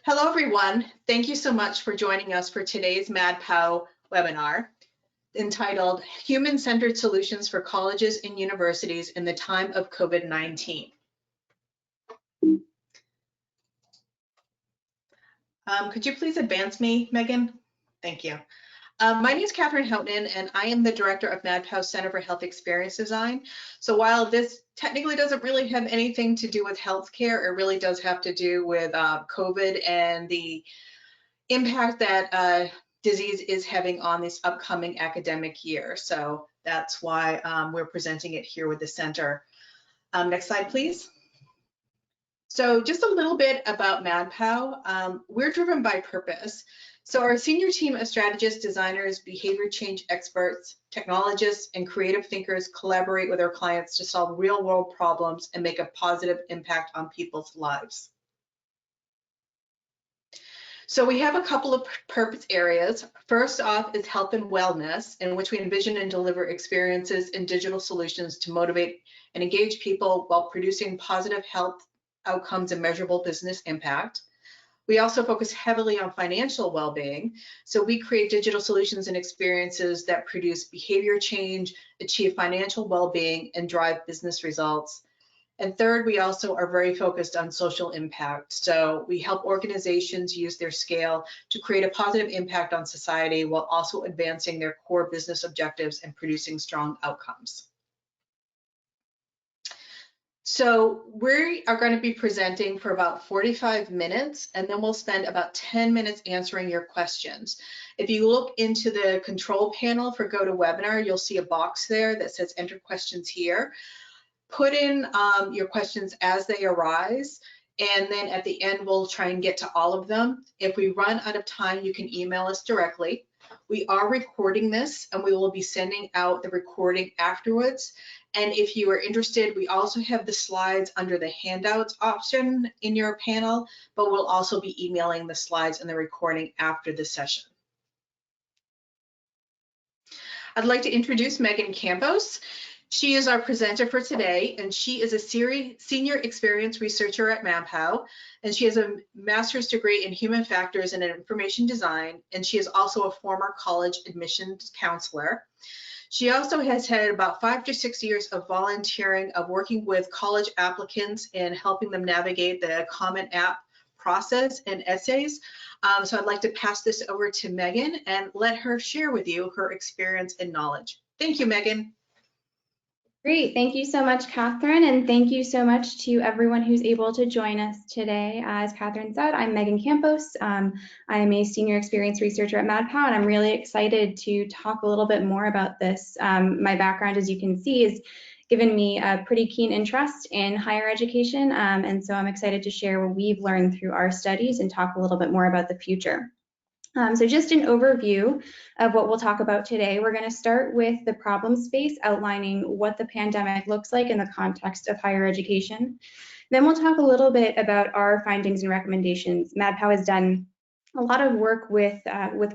Hello, everyone. Thank you so much for joining us for today's MadPow webinar entitled Human-Centered Solutions for Colleges and Universities in the Time of COVID-19. Could you please advance me, Megan? Thank you. My name is Catherine Houghton, and I am the director of MadPow Center for Health Experience Design. So while this technically doesn't really have anything to do with healthcare, it really does have to do with COVID and the impact that disease is having on this upcoming academic year. So that's why we're presenting it here with the center. Next slide, please. So just a little bit about MadPow. We're driven by purpose. So our senior team of strategists, designers, behavior change experts, technologists, and creative thinkers collaborate with our clients to solve real world problems and make a positive impact on people's lives. So we have a couple of purpose areas. First off is health and wellness, in which we envision and deliver experiences and digital solutions to motivate and engage people while producing positive health outcomes and measurable business impact. We also focus heavily on financial well-being. So we create digital solutions and experiences that produce behavior change, achieve financial well-being, and drive business results. And third, we also are very focused on social impact. So we help organizations use their scale to create a positive impact on society while also advancing their core business objectives and producing strong outcomes. So we are going to be presenting for about 45 minutes, and then we'll spend about 10 minutes answering your questions. If you look into the control panel for GoToWebinar, you'll see a box there that says enter questions here. Put in your questions as they arise, and then at the end, we'll try and get to all of them. If we run out of time, you can email us directly. We are recording this, and we will be sending out the recording afterwards. And if you are interested, we also have the slides under the handouts option in your panel, but we'll also be emailing the slides and the recording after the session. I'd like to introduce Megan Campos. She is our presenter for today, and she is a senior experience researcher at MadPow, and she has a master's degree in human factors and information design, and she is also a former college admissions counselor. She also has had about 5 to 6 years of volunteering of working with college applicants and helping them navigate the Common App process and essays. So I'd like to pass this over to Megan and let her share with you her experience and knowledge. Thank you, Megan. Great, thank you so much, Catherine, and thank you so much to everyone who's able to join us today. As Catherine said, I'm Megan Campos. I am a senior experience researcher at MadPow, and I'm really excited to talk a little bit more about this. My background, as you can see, has given me a pretty keen interest in higher education, and so I'm excited to share what we've learned through our studies and talk a little bit more about the future. So just an overview of what we'll talk about today. We're going to start with the problem space, outlining what the pandemic looks like in the context of higher education. Then we'll talk a little bit about our findings and recommendations. MadPow has done a lot of work with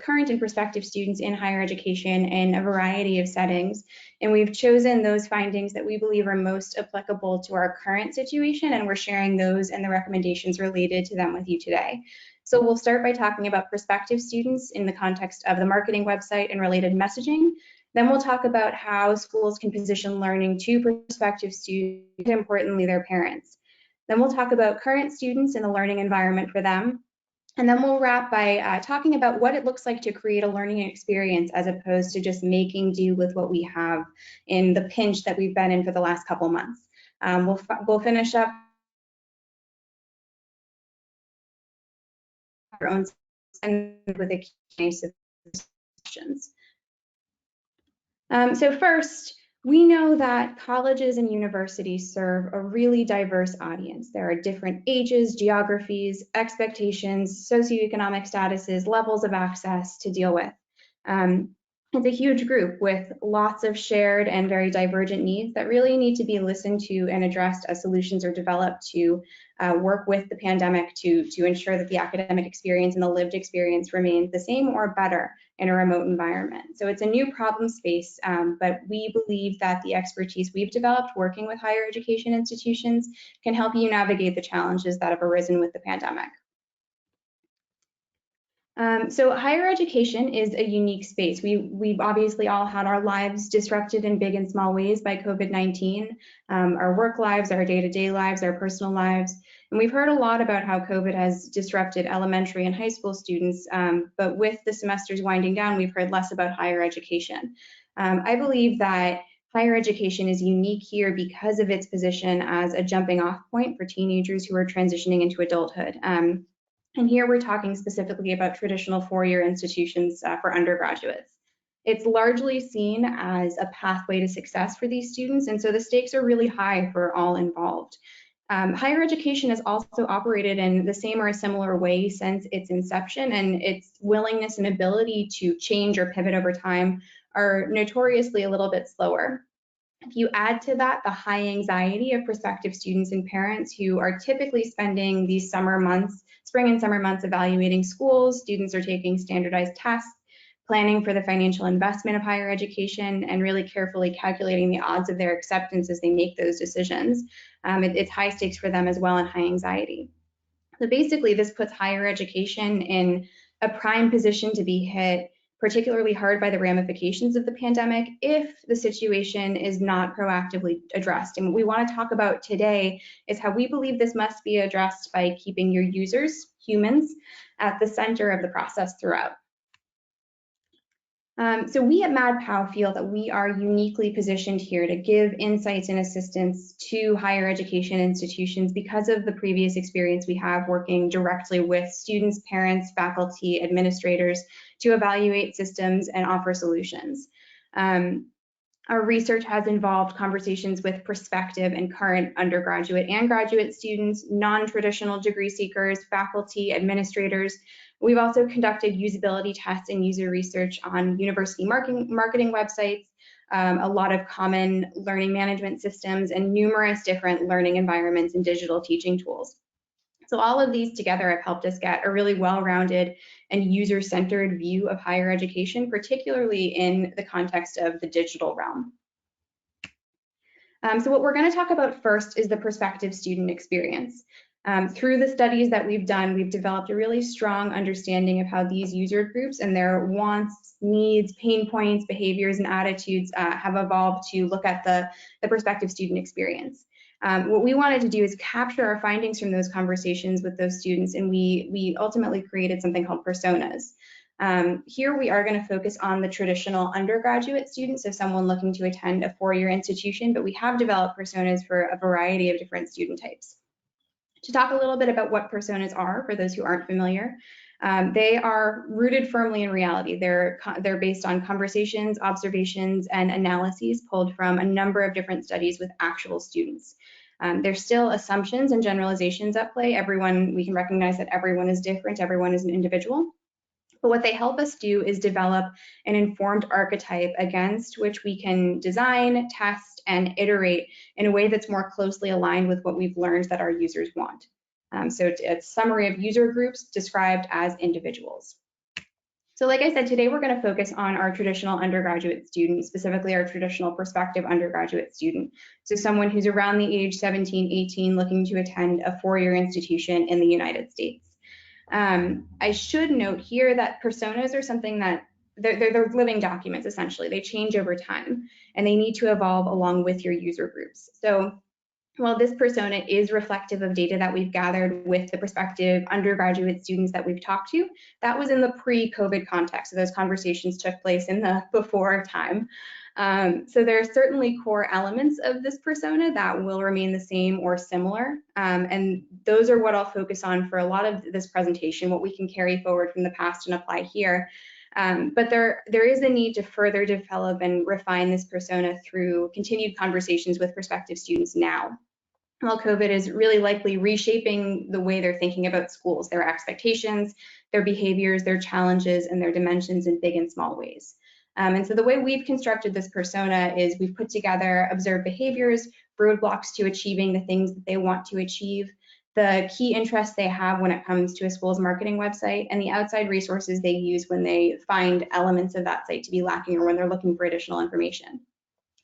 current and prospective students in higher education in a variety of settings, and we've chosen those findings that we believe are most applicable to our current situation, and we're sharing those and the recommendations related to them with you today. So we'll start by talking about prospective students in the context of the marketing website and related messaging. Then we'll talk about how schools can position learning to prospective students, and importantly, their parents. Then we'll talk about current students and the learning environment for them. And then we'll wrap by talking about what it looks like to create a learning experience as opposed to just making do with what we have in the pinch that we've been in for the last couple months. We'll finish up our own and with a case of questions. So first, we know that colleges and universities serve a really diverse audience. There are different ages, geographies, expectations, socioeconomic statuses, levels of access to deal with. It's a huge group with lots of shared and very divergent needs that really need to be listened to and addressed as solutions are developed to work with the pandemic to ensure that the academic experience and the lived experience remains the same or better in a remote environment. So it's a new problem space, but we believe that the expertise we've developed working with higher education institutions can help you navigate the challenges that have arisen with the pandemic. So higher education is a unique space. We've obviously all had our lives disrupted in big and small ways by COVID-19, our work lives, our day-to-day lives, our personal lives. And we've heard a lot about how COVID has disrupted elementary and high school students, but with the semesters winding down, we've heard less about higher education. I believe that higher education is unique here because of its position as a jumping off point for teenagers who are transitioning into adulthood. And here we're talking specifically about traditional four-year institutions for undergraduates. It's largely seen as a pathway to success for these students, and so the stakes are really high for all involved. Higher education has also operated in the same or a similar way since its inception, and its willingness and ability to change or pivot over time are notoriously a little bit slower. If you add to that the high anxiety of prospective students and parents who are typically spending these summer months, spring and summer months, evaluating schools, students are taking standardized tests, planning for the financial investment of higher education, and really carefully calculating the odds of their acceptance as they make those decisions. It's high stakes for them as well, and high anxiety. So basically, this puts higher education in a prime position to be hit particularly hard by the ramifications of the pandemic if the situation is not proactively addressed. And what we want to talk about today is how we believe this must be addressed by keeping your users, humans, at the center of the process throughout. So we at MadPow feel that we are uniquely positioned here to give insights and assistance to higher education institutions because of the previous experience we have working directly with students, parents, faculty, administrators to evaluate systems and offer solutions. Our research has involved conversations with prospective and current undergraduate and graduate students, non-traditional degree seekers, faculty, administrators. We've also conducted usability tests and user research on university marketing websites, a lot of common learning management systems, and numerous different learning environments and digital teaching tools. So all of these together have helped us get a really well-rounded and user-centered view of higher education, particularly in the context of the digital realm. So what we're going to talk about first is the prospective student experience. Through the studies that we've done, we've developed a really strong understanding of how these user groups and their wants, needs, pain points, behaviors, and attitudes have evolved to look at the prospective student experience. What we wanted to do is capture our findings from those conversations with those students, and we ultimately created something called personas. Here we are going to focus on the traditional undergraduate student, so someone looking to attend a four-year institution, but we have developed personas for a variety of different student types. To talk a little bit about what personas are, for those who aren't familiar, they are rooted firmly in reality. They're based on conversations, observations, and analyses pulled from a number of different studies with actual students. There's still assumptions and generalizations at play. We can recognize that everyone is different, everyone is an individual. But what they help us do is develop an informed archetype against which we can design, test, and iterate in a way that's more closely aligned with what we've learned that our users want. So it's a summary of user groups described as individuals. So like I said, today we're going to focus on our traditional undergraduate student, specifically our traditional prospective undergraduate student. So someone who's around the age 17, 18, looking to attend a four-year institution in the United States. I should note here that personas are something that they're living documents, essentially. They change over time, and they need to evolve along with your user groups. So while this persona is reflective of data that we've gathered with the prospective undergraduate students that we've talked to, that was in the pre-COVID context. So those conversations took place in the before time. So there are certainly core elements of this persona that will remain the same or similar, and those are what I'll focus on for a lot of this presentation, what we can carry forward from the past and apply here. But there is a need to further develop and refine this persona through continued conversations with prospective students now. While COVID is really likely reshaping the way they're thinking about schools, their expectations, their behaviors, their challenges, and their dimensions in big and small ways. And so the way we've constructed this persona is we've put together observed behaviors, roadblocks to achieving the things that they want to achieve, the key interests they have when it comes to a school's marketing website, and the outside resources they use when they find elements of that site to be lacking or when they're looking for additional information.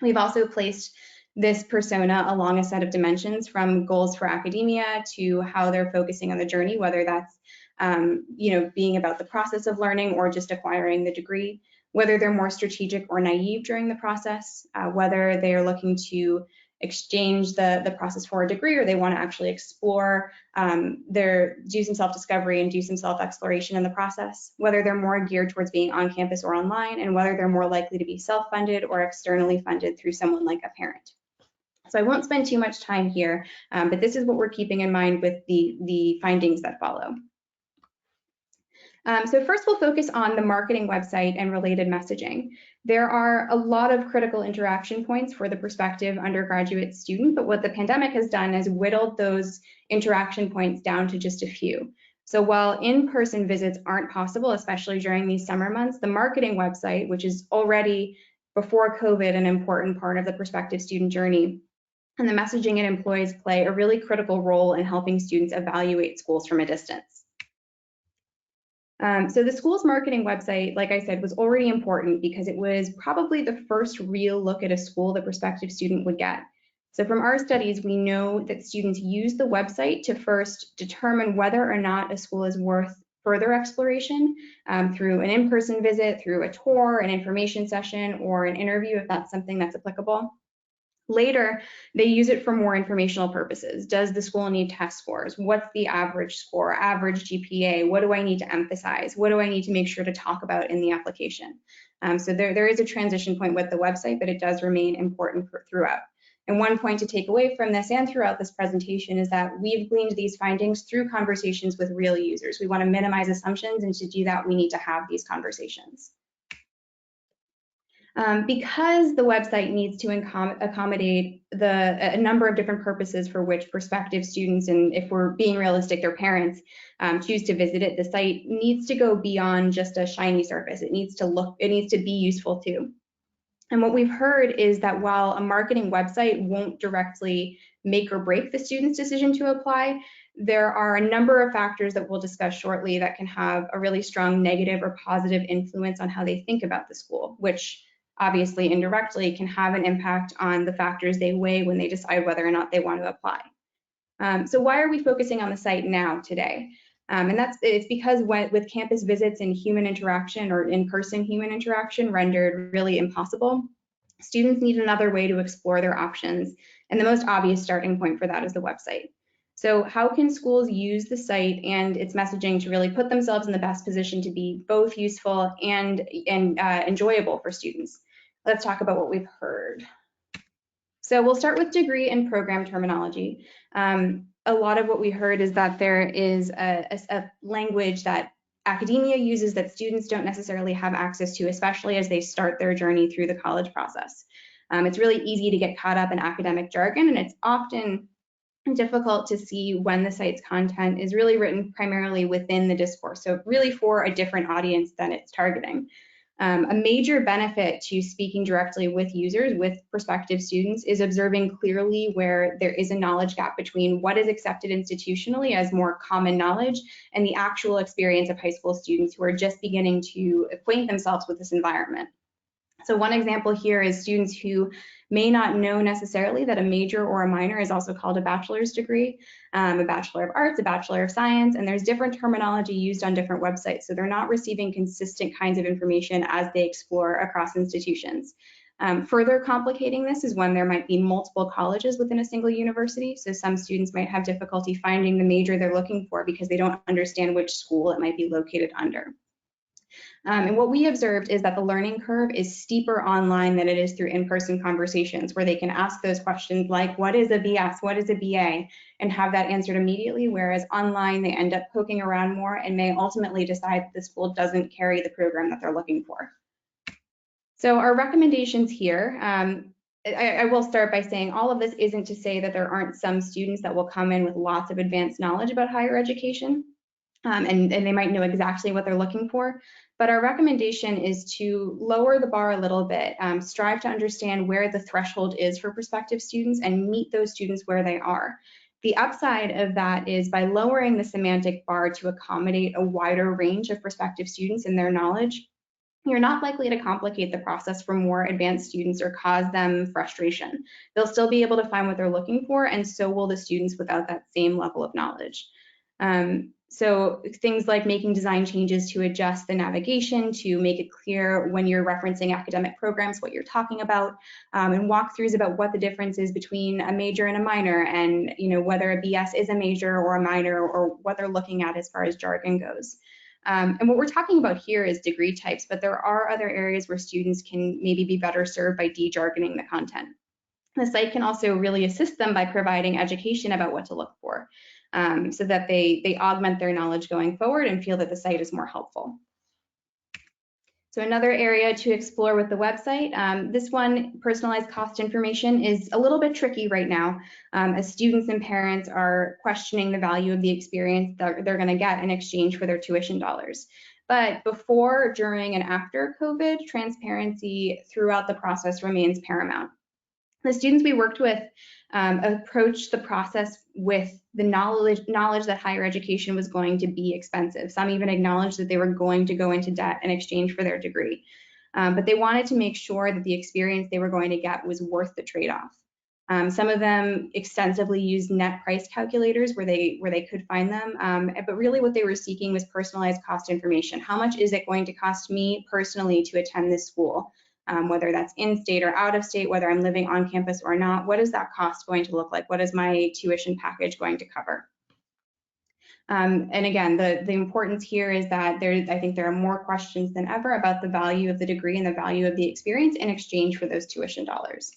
We've also placed this persona along a set of dimensions from goals for academia to how they're focusing on the journey, whether that's being about the process of learning or just acquiring the degree, whether they're more strategic or naive during the process, whether they are looking to exchange the process for a degree or they want to actually explore do some self-discovery and do some self-exploration in the process, whether they're more geared towards being on campus or online, and whether they're more likely to be self-funded or externally funded through someone like a parent. So I won't spend too much time here, but this is what we're keeping in mind with the findings that follow. So first we'll focus on the marketing website and related messaging. There are a lot of critical interaction points for the prospective undergraduate student, but what the pandemic has done is whittled those interaction points down to just a few. So while in-person visits aren't possible, especially during these summer months, the marketing website, which is already before COVID an important part of the prospective student journey, and the messaging it employs play a really critical role in helping students evaluate schools from a distance. So the school's marketing website, like I said, was already important because it was probably the first real look at a school the prospective student would get. So from our studies, we know that students use the website to first determine whether or not a school is worth further exploration through an in-person visit, through a tour, an information session, or an interview if that's something that's applicable. Later, they use it for more informational purposes. Does the school need test scores? What's the average score, average GPA? What do I need to emphasize? What do I need to make sure to talk about in the application? So there is a transition point with the website, but it does remain important throughout. And one point to take away from this and throughout this presentation is that we've gleaned these findings through conversations with real users. We want to minimize assumptions, and to do that, we need to have these conversations. Because the website needs to accommodate a number of different purposes for which prospective students, and if we're being realistic, their parents, choose to visit it, the site needs to go beyond just a shiny surface. It needs to be useful too. And what we've heard is that while a marketing website won't directly make or break the student's decision to apply, there are a number of factors that we'll discuss shortly that can have a really strong negative or positive influence on how they think about the school, which obviously indirectly can have an impact on the factors they weigh when they decide whether or not they want to apply. So why are we focusing on the site now today? And it's because with campus visits and human interaction or in-person human interaction rendered really impossible, students need another way to explore their options. And the most obvious starting point for that is the website. So how can schools use the site and its messaging to really put themselves in the best position to be both useful and enjoyable for students? Let's talk about what we've heard. So we'll start with degree and program terminology. A lot of what we heard is that there is a language that academia uses that students don't necessarily have access to, especially as they start their journey through the college process. It's really easy to get caught up in academic jargon, and it's often difficult to see when the site's content is really written primarily within the discourse, so really for a different audience than it's targeting. A major benefit to speaking directly with users, with prospective students, is observing clearly where there is a knowledge gap between what is accepted institutionally as more common knowledge and the actual experience of high school students who are just beginning to acquaint themselves with this environment. So one example here is students who may not know necessarily that a major or a minor is also called a bachelor's degree, a Bachelor of Arts, a Bachelor of Science, and there's different terminology used on different websites. So they're not receiving consistent kinds of information as they explore across institutions. Further complicating this is when there might be multiple colleges within a single university. So some students might have difficulty finding the major they're looking for because they don't understand which school it might be located under. And what we observed is that the learning curve is steeper online than it is through in-person conversations, where they can ask those questions like, what is a BS, what is a BA, and have that answered immediately, whereas online they end up poking around more and may ultimately decide that the school doesn't carry the program that they're looking for. So our recommendations here, I will start by saying all of this isn't to say that there aren't some students that will come in with lots of advanced knowledge about higher education. And they might know exactly what they're looking for. But our recommendation is to lower the bar a little bit, strive to understand where the threshold is for prospective students and meet those students where they are. The upside of that is by lowering the semantic bar to accommodate a wider range of prospective students and their knowledge, you're not likely to complicate the process for more advanced students or cause them frustration. They'll still be able to find what they're looking for, and so will the students without that same level of knowledge. So things like making design changes to adjust the navigation, to make it clear when you're referencing academic programs what you're talking about, and walkthroughs about what the difference is between a major and a minor, and whether a BS is a major or a minor, or what they're looking at as far as jargon goes. And what we're talking about here is degree types, but there are other areas where students can maybe be better served by de-jargoning the content. The site can also really assist them by providing education about what to look for, so that they augment their knowledge going forward and feel that the site is more helpful. So another area to explore with the website, this one, personalized cost information, is a little bit tricky right now, as students and parents are questioning the value of the experience that they're going to get in exchange for their tuition dollars. But before, during, and after COVID, transparency throughout the process remains paramount. The students we worked with approached the process with the knowledge that higher education was going to be expensive. Some even acknowledged that they were going to go into debt in exchange for their degree. But they wanted to make sure that the experience they were going to get was worth the trade-off. Some of them extensively used net price calculators where they could find them, but really what they were seeking was personalized cost information. How much is it going to cost me personally to attend this school? Whether that's in-state or out-of-state, whether I'm living on campus or not, what is that cost going to look like? What is my tuition package going to cover? And again, the importance here is that I think there are more questions than ever about the value of the degree and the value of the experience in exchange for those tuition dollars.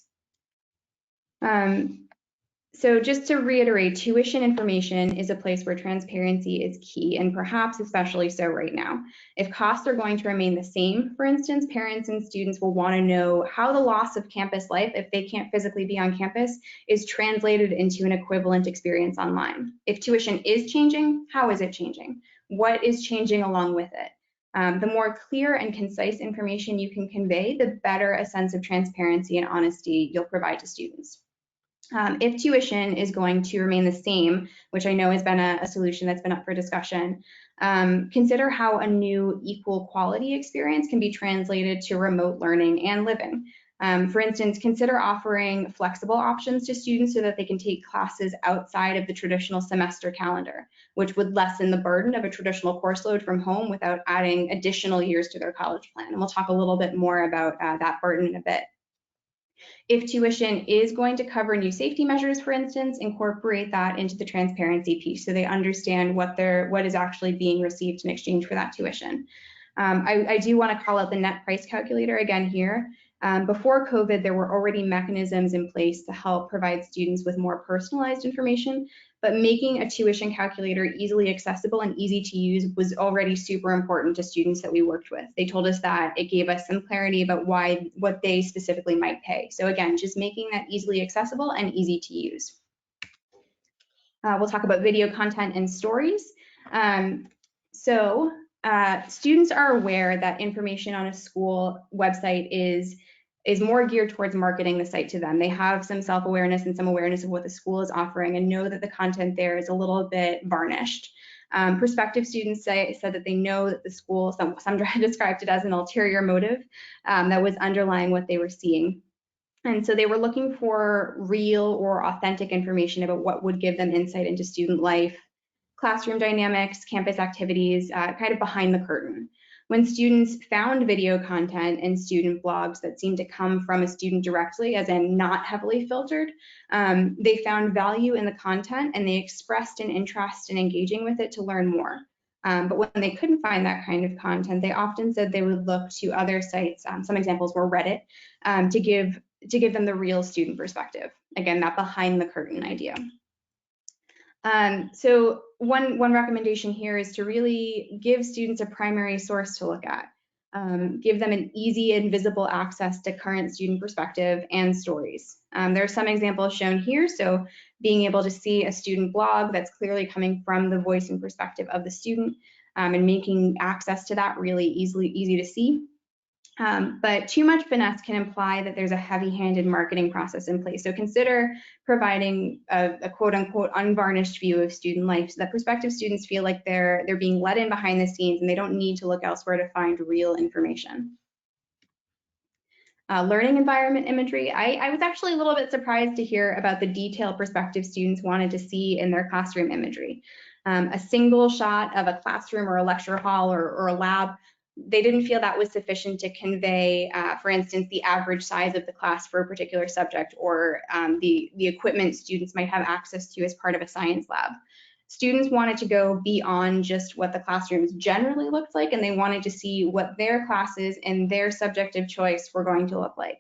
So just to reiterate, tuition information is a place where transparency is key, and perhaps especially so right now. If costs are going to remain the same, for instance, parents and students will want to know how the loss of campus life, if they can't physically be on campus, is translated into an equivalent experience online. If tuition is changing, how is it changing? What is changing along with it? The more clear and concise information you can convey, the better a sense of transparency and honesty you'll provide to students. If tuition is going to remain the same, which I know has been a solution that's been up for discussion, consider how a new equal quality experience can be translated to remote learning and living. For instance, consider offering flexible options to students so that they can take classes outside of the traditional semester calendar, which would lessen the burden of a traditional course load from home without adding additional years to their college plan. And we'll talk a little bit more about that burden in a bit. If tuition is going to cover new safety measures, for instance, incorporate that into the transparency piece so they understand what is actually being received in exchange for that tuition. I do want to call out the net price calculator again here. Before COVID, there were already mechanisms in place to help provide students with more personalized information, but making a tuition calculator easily accessible and easy to use was already super important to students that we worked with. They told us that it gave us some clarity about what they specifically might pay. So again, just making that easily accessible and easy to use. We'll talk about video content and stories. Students are aware that information on a school website is more geared towards marketing the site to them. They have some self-awareness and some awareness of what the school is offering and know that the content there is a little bit varnished. Prospective students said that they know that the school, some described it as an ulterior motive that was underlying what they were seeing. And so they were looking for real or authentic information about what would give them insight into student life, classroom dynamics, campus activities, kind of behind the curtain. When students found video content and student blogs that seemed to come from a student directly, as in not heavily filtered, they found value in the content and they expressed an interest in engaging with it to learn more. But when they couldn't find that kind of content, they often said they would look to other sites. Some examples were Reddit, to give them the real student perspective. Again, that behind the curtain idea. So one recommendation here is to really give students a primary source to look at. Give them an easy and visible access to current student perspective and stories. There are some examples shown here, so being able to see a student blog that's clearly coming from the voice and perspective of the student, and making access to that really easy to see. But too much finesse can imply that there's a heavy-handed marketing process in place. So consider providing a quote-unquote unvarnished view of student life so that prospective students feel like they're being let in behind the scenes and they don't need to look elsewhere to find real information. Learning environment imagery. I was actually a little bit surprised to hear about the detail prospective students wanted to see in their classroom imagery. A single shot of a classroom or a lecture hall or a lab, they didn't feel that was sufficient to convey, for instance, the average size of the class for a particular subject, or the equipment students might have access to as part of a science lab. Students wanted to go beyond just what the classrooms generally looked like, and they wanted to see what their classes and their subject of choice were going to look like.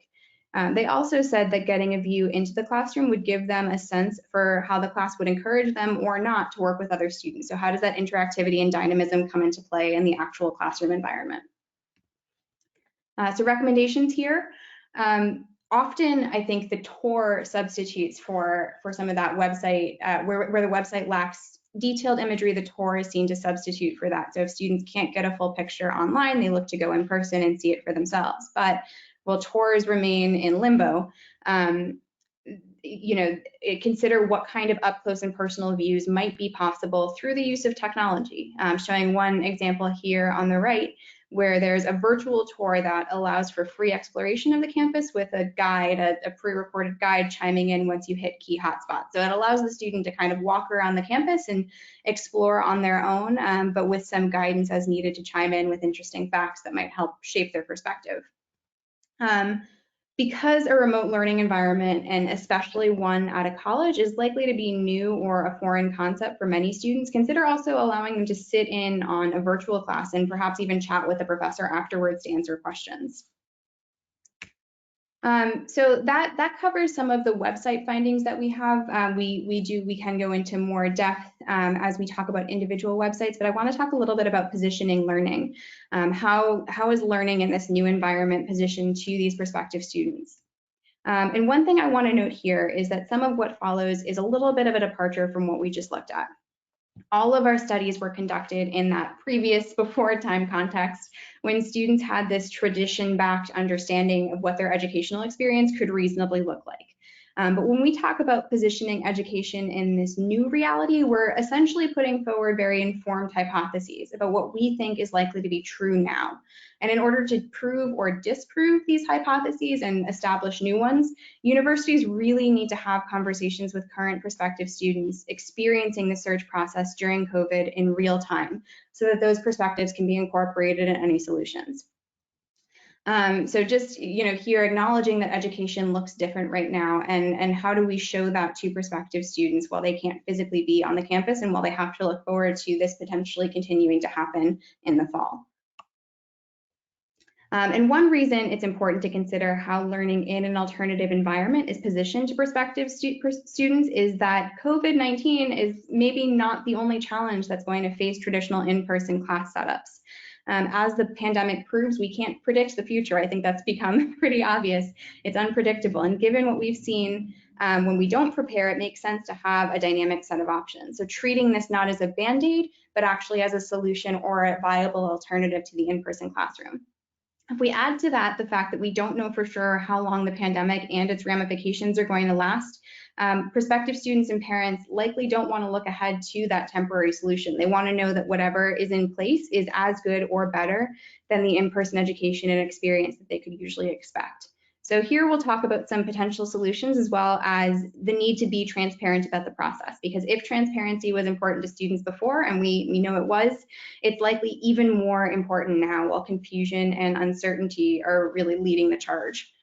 They also said that getting a view into the classroom would give them a sense for how the class would encourage them or not to work with other students. So how does that interactivity and dynamism come into play in the actual classroom environment? So recommendations here. Often, I think the tour substitutes for some of that website, where the website lacks detailed imagery, the tour is seen to substitute for that. So if students can't get a full picture online, they look to go in person and see it for themselves. But while tours remain in limbo, consider what kind of up close and personal views might be possible through the use of technology. Showing one example here on the right, where there's a virtual tour that allows for free exploration of the campus with a guide, a pre-recorded guide chiming in once you hit key hotspots. So it allows the student to kind of walk around the campus and explore on their own, but with some guidance as needed to chime in with interesting facts that might help shape their perspective. Because a remote learning environment, and especially one at a college, is likely to be new or a foreign concept for many students, consider also allowing them to sit in on a virtual class and perhaps even chat with the professor afterwards to answer questions. So that covers some of the website findings that we have. We can go into more depth as we talk about individual websites, but I want to talk a little bit about positioning learning. How is learning in this new environment positioned to these prospective students? And one thing I want to note here is that some of what follows is a little bit of a departure from what we just looked at. All of our studies were conducted in that previous before time context, when students had this tradition-backed understanding of what their educational experience could reasonably look like. But when we talk about positioning education in this new reality, we're essentially putting forward very informed hypotheses about what we think is likely to be true now. And in order to prove or disprove these hypotheses and establish new ones, universities really need to have conversations with current prospective students experiencing the search process during COVID in real time, so that those perspectives can be incorporated in any solutions. So just, here acknowledging that education looks different right now, and how do we show that to prospective students while they can't physically be on the campus and while they have to look forward to this potentially continuing to happen in the fall. And one reason it's important to consider how learning in an alternative environment is positioned to prospective students is that COVID-19 is maybe not the only challenge that's going to face traditional in-person class setups. As the pandemic proves, we can't predict the future. I think that's become pretty obvious. It's unpredictable. And given what we've seen, when we don't prepare, it makes sense to have a dynamic set of options. So treating this not as a Band-Aid, but actually as a solution or a viable alternative to the in-person classroom. If we add to that the fact that we don't know for sure how long the pandemic and its ramifications are going to last, prospective students and parents likely don't want to look ahead to that temporary solution. They want to know that whatever is in place is as good or better than the in-person education and experience that they could usually expect. So here we'll talk about some potential solutions, as well as the need to be transparent about the process, because if transparency was important to students before, and we know it was, it's likely even more important now, while confusion and uncertainty are really leading the charge.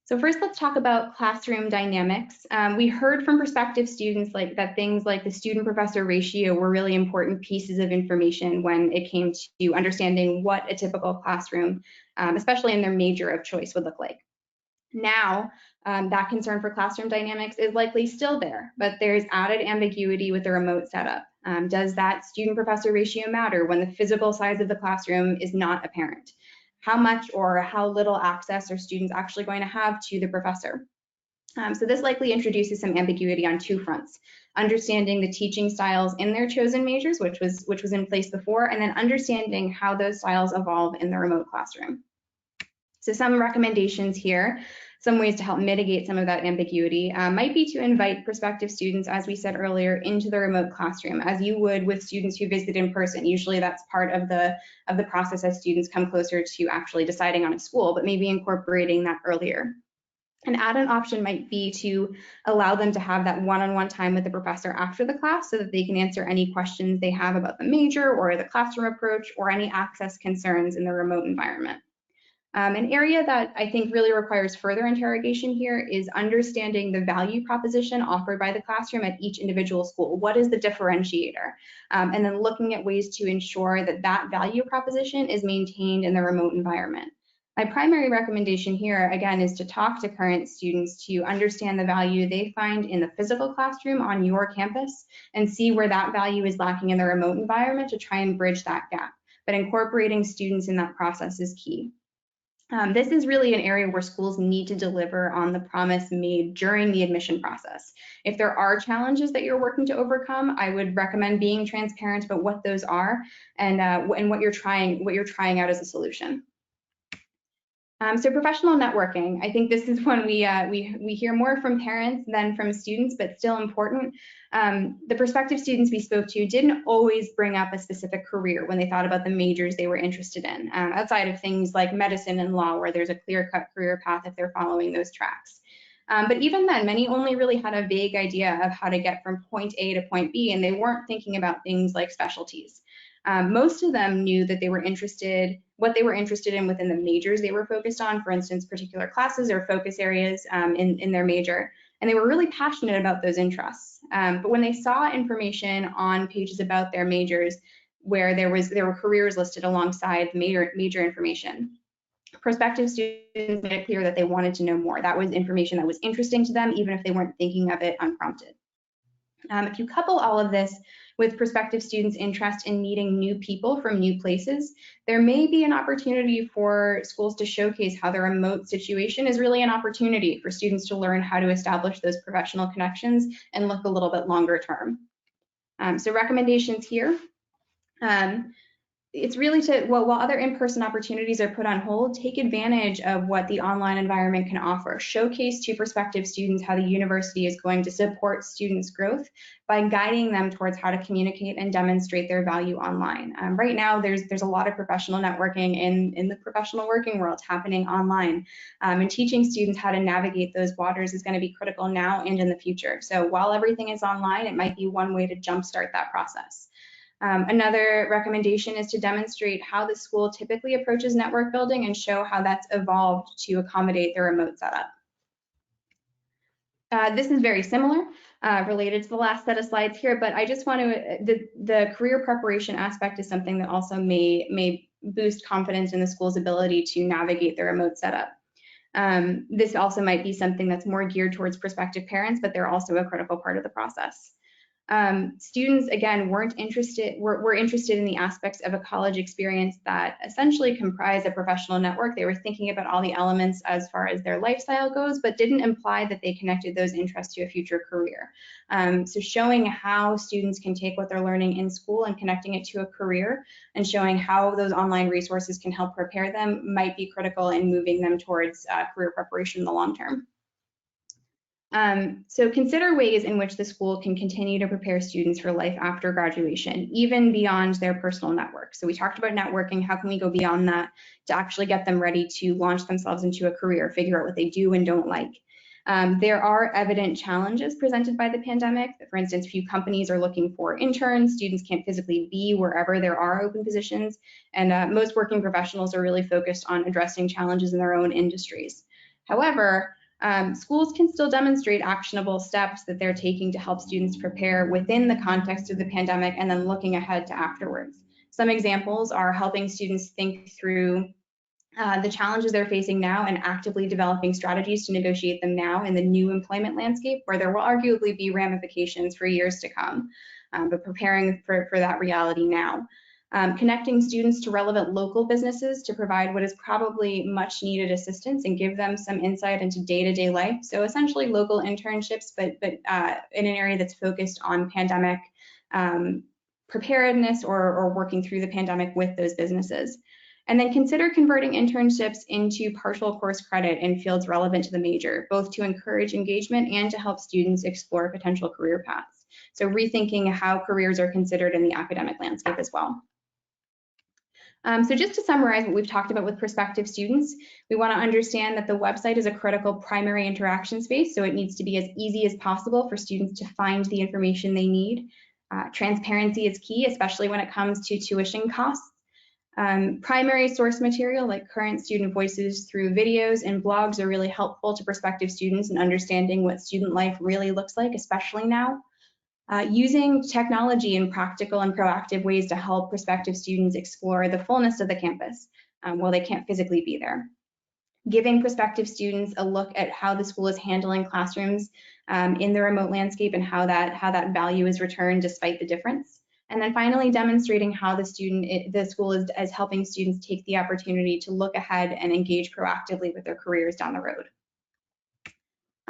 So first, let's talk about classroom dynamics. We heard from prospective students that things like the student-professor ratio were really important pieces of information when it came to understanding what a typical classroom, especially in their major of choice, would look like. Now, that concern for classroom dynamics is likely still there, but there's added ambiguity with the remote setup. Does that student-professor ratio matter when the physical size of the classroom is not apparent? How much or how little access are students actually going to have to the professor? So this likely introduces some ambiguity on two fronts: understanding the teaching styles in their chosen majors, which was in place before, and then understanding how those styles evolve in the remote classroom. So some recommendations here, some ways to help mitigate some of that ambiguity might be to invite prospective students, as we said earlier, into the remote classroom, as you would with students who visit in person. Usually that's part of the process as students come closer to actually deciding on a school, but maybe incorporating that earlier. An add-on option might be to allow them to have that one-on-one time with the professor after the class so that they can answer any questions they have about the major or the classroom approach or any access concerns in the remote environment. An area that I think really requires further interrogation here is understanding the value proposition offered by the classroom at each individual school. What is the differentiator? And then looking at ways to ensure that that value proposition is maintained in the remote environment. My primary recommendation here, again, is to talk to current students to understand the value they find in the physical classroom on your campus and see where that value is lacking in the remote environment to try and bridge that gap. But incorporating students in that process is key. This is really an area where schools need to deliver on the promise made during the admission process. If there are challenges that you're working to overcome, I would recommend being transparent about what those are and what you're trying out as a solution. So professional networking, I think this is one we hear more from parents than from students, but still important. The prospective students we spoke to didn't always bring up a specific career when they thought about the majors they were interested in, outside of things like medicine and law, where there's a clear-cut career path if they're following those tracks. But even then, many only really had a vague idea of how to get from point A to point B, and they weren't thinking about things like specialties. Most of them knew that what they were interested in within the majors they were focused on, for instance, particular classes or focus areas in their major, and they were really passionate about those interests. But when they saw information on pages about their majors where there were careers listed alongside major information, prospective students made it clear that they wanted to know more. That was information that was interesting to them, even if they weren't thinking of it unprompted. If you couple all of this with prospective students' interest in meeting new people from new places, there may be an opportunity for schools to showcase how the remote situation is really an opportunity for students to learn how to establish those professional connections and look a little bit longer term. So recommendations here. It's really while other in-person opportunities are put on hold, take advantage of what the online environment can offer. Showcase to prospective students how the university is going to support students' growth by guiding them towards how to communicate and demonstrate their value online. Right now, there's a lot of professional networking in the professional working world happening online, and teaching students how to navigate those waters is going to be critical now and in the future. So while everything is online, it might be one way to jumpstart that process. Another recommendation is to demonstrate how the school typically approaches network building and show how that's evolved to accommodate the remote setup. This is very similar, related to the last set of slides here, but I just want to, the career preparation aspect is something that also may boost confidence in the school's ability to navigate the remote setup. This also might be something that's more geared towards prospective parents, but they're also a critical part of the process. Students, again, were interested in the aspects of a college experience that essentially comprise a professional network. They were thinking about all the elements as far as their lifestyle goes, but didn't imply that they connected those interests to a future career. So showing how students can take what they're learning in school and connecting it to a career and showing how those online resources can help prepare them might be critical in moving them towards career preparation in the long term. So consider ways in which the school can continue to prepare students for life after graduation, even beyond their personal network. So we talked about networking. How can we go beyond that to actually get them ready to launch themselves into a career, figure out what they do and don't like? There are evident challenges presented by the pandemic. For instance, few companies are looking for interns. Students can't physically be wherever there are open positions. And most working professionals are really focused on addressing challenges in their own industries. However, schools can still demonstrate actionable steps that they're taking to help students prepare within the context of the pandemic and then looking ahead to afterwards. Some examples are helping students think through the challenges they're facing now and actively developing strategies to negotiate them now in the new employment landscape where there will arguably be ramifications for years to come, but preparing for that reality now. Connecting students to relevant local businesses to provide what is probably much needed assistance and give them some insight into day-to-day life. So essentially local internships, but in an area that's focused on pandemic preparedness or working through the pandemic with those businesses. And then consider converting internships into partial course credit in fields relevant to the major, both to encourage engagement and to help students explore potential career paths. So rethinking how careers are considered in the academic landscape as well. So just to summarize what we've talked about with prospective students, we want to understand that the website is a critical primary interaction space, so it needs to be as easy as possible for students to find the information they need. Transparency is key, especially when it comes to tuition costs. Primary source material like current student voices through videos and blogs are really helpful to prospective students in understanding what student life really looks like, especially now. Using technology in practical and proactive ways to help prospective students explore the fullness of the campus while they can't physically be there. Giving prospective students a look at how the school is handling classrooms in the remote landscape and how that value is returned despite the difference. And then finally, demonstrating how the school is helping students take the opportunity to look ahead and engage proactively with their careers down the road.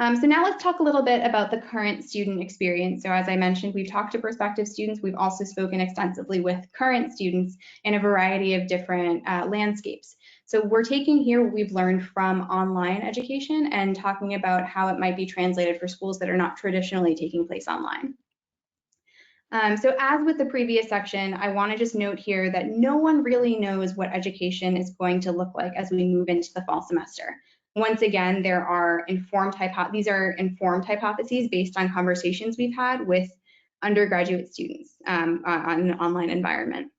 So now let's talk a little bit about the current student experience. So as I mentioned, we've talked to prospective students. We've also spoken extensively with current students in a variety of different landscapes. So we're taking here what we've learned from online education and talking about how it might be translated for schools that are not traditionally taking place online. So as with the previous section, I want to just note here that no one really knows what education is going to look like as we move into the fall semester. Once again, these are informed hypotheses based on conversations we've had with undergraduate students on an online environment.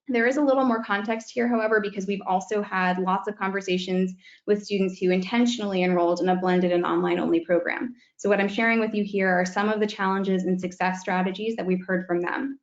There is a little more context here, however, because we've also had lots of conversations with students who intentionally enrolled in a blended and online only program. So what I'm sharing with you here are some of the challenges and success strategies that we've heard from them.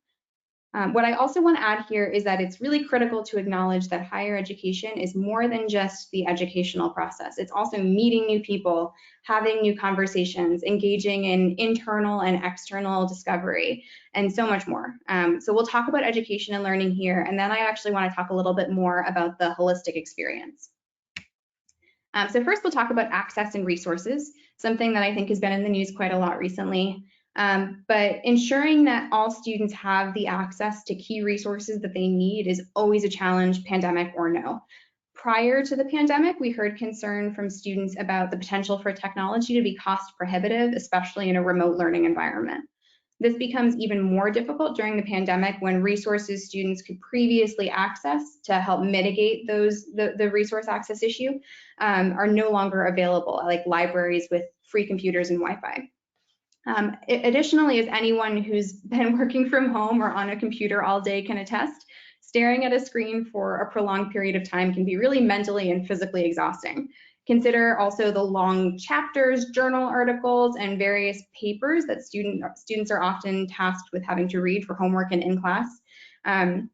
What I also want to add here is that it's really critical to acknowledge that higher education is more than just the educational process. It's also meeting new people, having new conversations, engaging in internal and external discovery, and so much more. So we'll talk about education and learning here, and then I actually want to talk a little bit more about the holistic experience. So first we'll talk about access and resources, something that I think has been in the news quite a lot recently. But ensuring that all students have the access to key resources that they need is always a challenge, pandemic or no. Prior to the pandemic, we heard concern from students about the potential for technology to be cost prohibitive, especially in a remote learning environment. This becomes even more difficult during the pandemic when resources students could previously access to help mitigate the resource access issue are no longer available, like libraries with free computers and Wi-Fi. Additionally, as anyone who's been working from home or on a computer all day can attest, staring at a screen for a prolonged period of time can be really mentally and physically exhausting. Consider also the long chapters, journal articles, and various papers that students are often tasked with having to read for homework and in class. And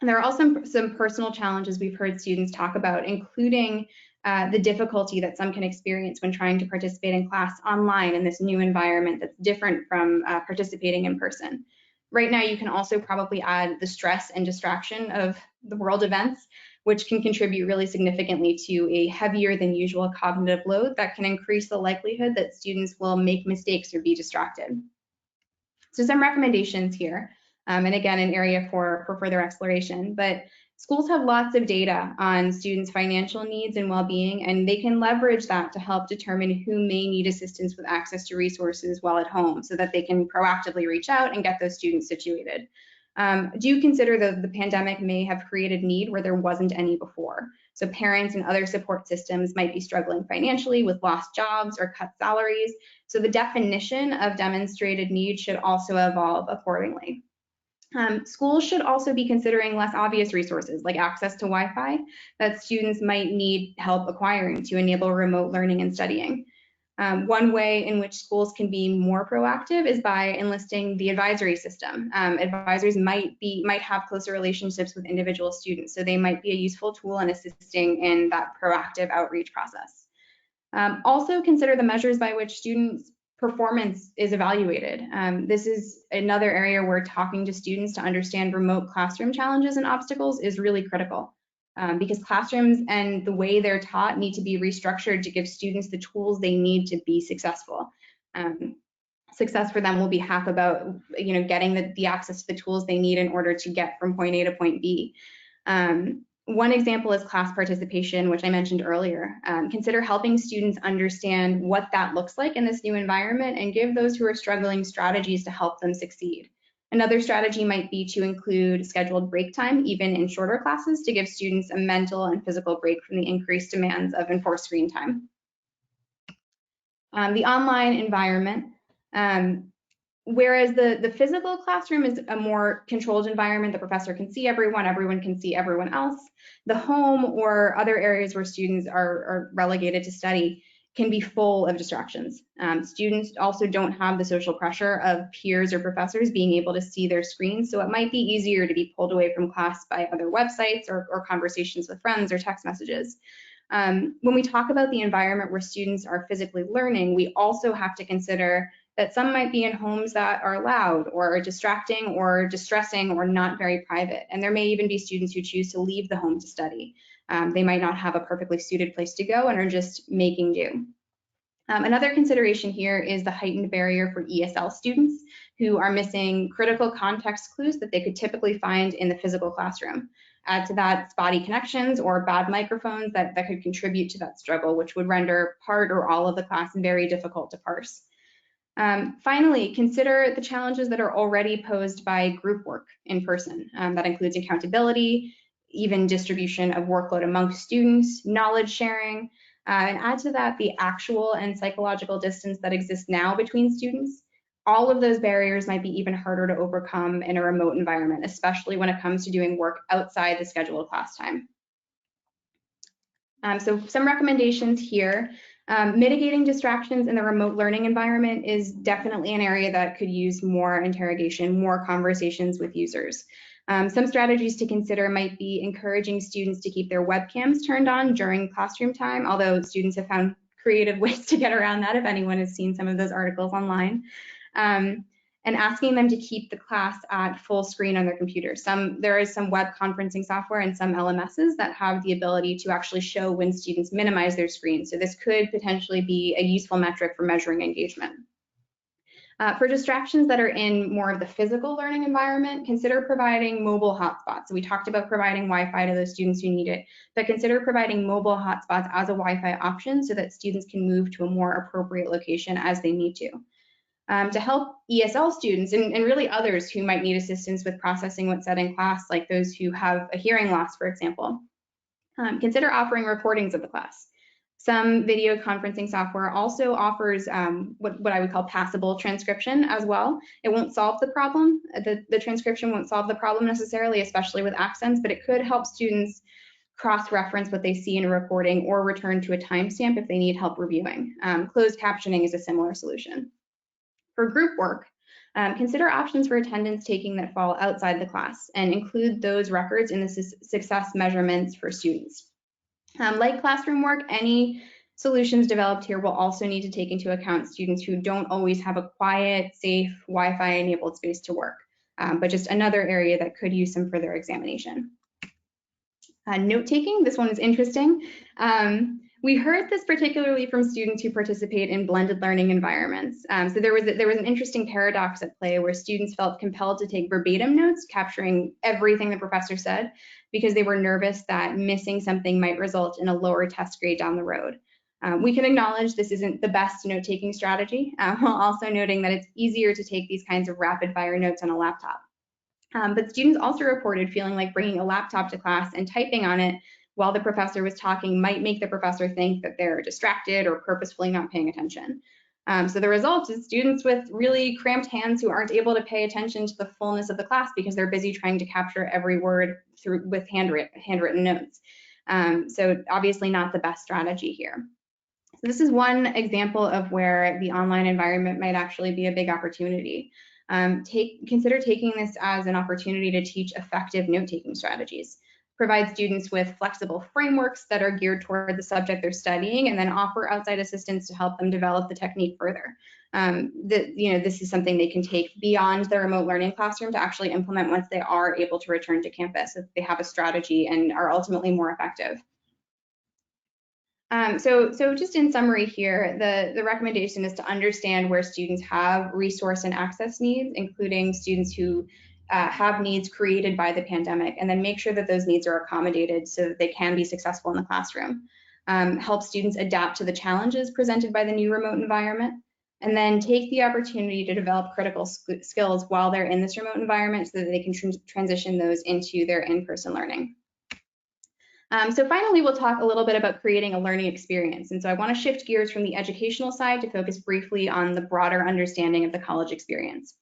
there are also some personal challenges we've heard students talk about, including the difficulty that some can experience when trying to participate in class online in this new environment that's different from participating in person. Right now, you can also probably add the stress and distraction of the world events, which can contribute really significantly to a heavier than usual cognitive load that can increase the likelihood that students will make mistakes or be distracted. So some recommendations here, and again, an area for further exploration, but schools have lots of data on students' financial needs and well-being, and they can leverage that to help determine who may need assistance with access to resources while at home so that they can proactively reach out and get those students situated. Do you consider the pandemic may have created need where there wasn't any before? So parents and other support systems might be struggling financially with lost jobs or cut salaries. So the definition of demonstrated need should also evolve accordingly. Schools should also be considering less obvious resources like access to Wi-Fi that students might need help acquiring to enable remote learning and studying. One way in which schools can be more proactive is by enlisting the advisory system. Advisors might have closer relationships with individual students, so they might be a useful tool in assisting in that proactive outreach process. Also consider the measures by which students' performance is evaluated. This is another area where talking to students to understand remote classroom challenges and obstacles is really critical. Because classrooms and the way they're taught need to be restructured to give students the tools they need to be successful. Success for them will be half about getting the access to the tools they need in order to get from point A to point B. One example is class participation, which I mentioned earlier. Consider helping students understand what that looks like in this new environment and give those who are struggling strategies to help them succeed. Another strategy might be to include scheduled break time, even in shorter classes, to give students a mental and physical break from the increased demands of enforced screen time. The online environment, whereas the physical classroom is a more controlled environment, the professor can see everyone, everyone can see everyone else. The home or other areas where students are relegated to study can be full of distractions. Students also don't have the social pressure of peers or professors being able to see their screens, so it might be easier to be pulled away from class by other websites or conversations with friends or text messages. When we talk about the environment where students are physically learning, we also have to consider that some might be in homes that are loud or distracting or distressing or not very private. And there may even be students who choose to leave the home to study. They might not have a perfectly suited place to go and are just making do. Another consideration here is the heightened barrier for ESL students who are missing critical context clues that they could typically find in the physical classroom. Add to that spotty connections or bad microphones that could contribute to that struggle, which would render part or all of the class very difficult to parse. Finally, consider the challenges that are already posed by group work in person. That includes accountability, even distribution of workload amongst students, knowledge sharing, and add to that the actual and psychological distance that exists now between students. All of those barriers might be even harder to overcome in a remote environment, especially when it comes to doing work outside the scheduled class time. So some recommendations here. Mitigating distractions in the remote learning environment is definitely an area that could use more interrogation, more conversations with users. Some strategies to consider might be encouraging students to keep their webcams turned on during classroom time, although students have found creative ways to get around that if anyone has seen some of those articles online. And asking them to keep the class at full screen on their computer. There is some web conferencing software and some LMSs that have the ability to actually show when students minimize their screen. So this could potentially be a useful metric for measuring engagement. For distractions that are in more of the physical learning environment, consider providing mobile hotspots. So we talked about providing Wi-Fi to those students who need it, but consider providing mobile hotspots as a Wi-Fi option so that students can move to a more appropriate location as they need to. To help ESL students and really others who might need assistance with processing what's said in class, like those who have a hearing loss, for example, consider offering recordings of the class. Some video conferencing software also offers what I would call passable transcription as well. It won't solve the problem. The transcription won't solve the problem necessarily, especially with accents, but it could help students cross-reference what they see in a recording or return to a timestamp if they need help reviewing. Closed captioning is a similar solution. For group work, consider options for attendance taking that fall outside the class and include those records in the success measurements for students. Like classroom work, any solutions developed here will also need to take into account students who don't always have a quiet, safe, Wi-Fi enabled space to work, but just another area that could use some further examination. Note-taking, this one is interesting. We heard this particularly from students who participate in blended learning environments. So there was an interesting paradox at play where students felt compelled to take verbatim notes, capturing everything the professor said, because they were nervous that missing something might result in a lower test grade down the road. We can acknowledge this isn't the best note-taking strategy, while also noting that it's easier to take these kinds of rapid-fire notes on a laptop. But students also reported feeling like bringing a laptop to class and typing on it while the professor was talking might make the professor think that they're distracted or purposefully not paying attention. So the result is students with really cramped hands who aren't able to pay attention to the fullness of the class because they're busy trying to capture every word with handwritten notes. So obviously not the best strategy here. So this is one example of where the online environment might actually be a big opportunity. Consider taking this as an opportunity to teach effective note-taking strategies. Provide students with flexible frameworks that are geared toward the subject they're studying, and then offer outside assistance to help them develop the technique further. This is something they can take beyond the remote learning classroom to actually implement once they are able to return to campus if they have a strategy and are ultimately more effective. So just in summary here, the recommendation is to understand where students have resource and access needs, including students who have needs created by the pandemic, and then make sure that those needs are accommodated so that they can be successful in the classroom. Help students adapt to the challenges presented by the new remote environment. and then take the opportunity to develop critical skills while they're in this remote environment so that they can transition those into their in-person learning. So finally, we'll talk a little bit about creating a learning experience. And so I want to shift gears from the educational side to focus briefly on the broader understanding of the college experience.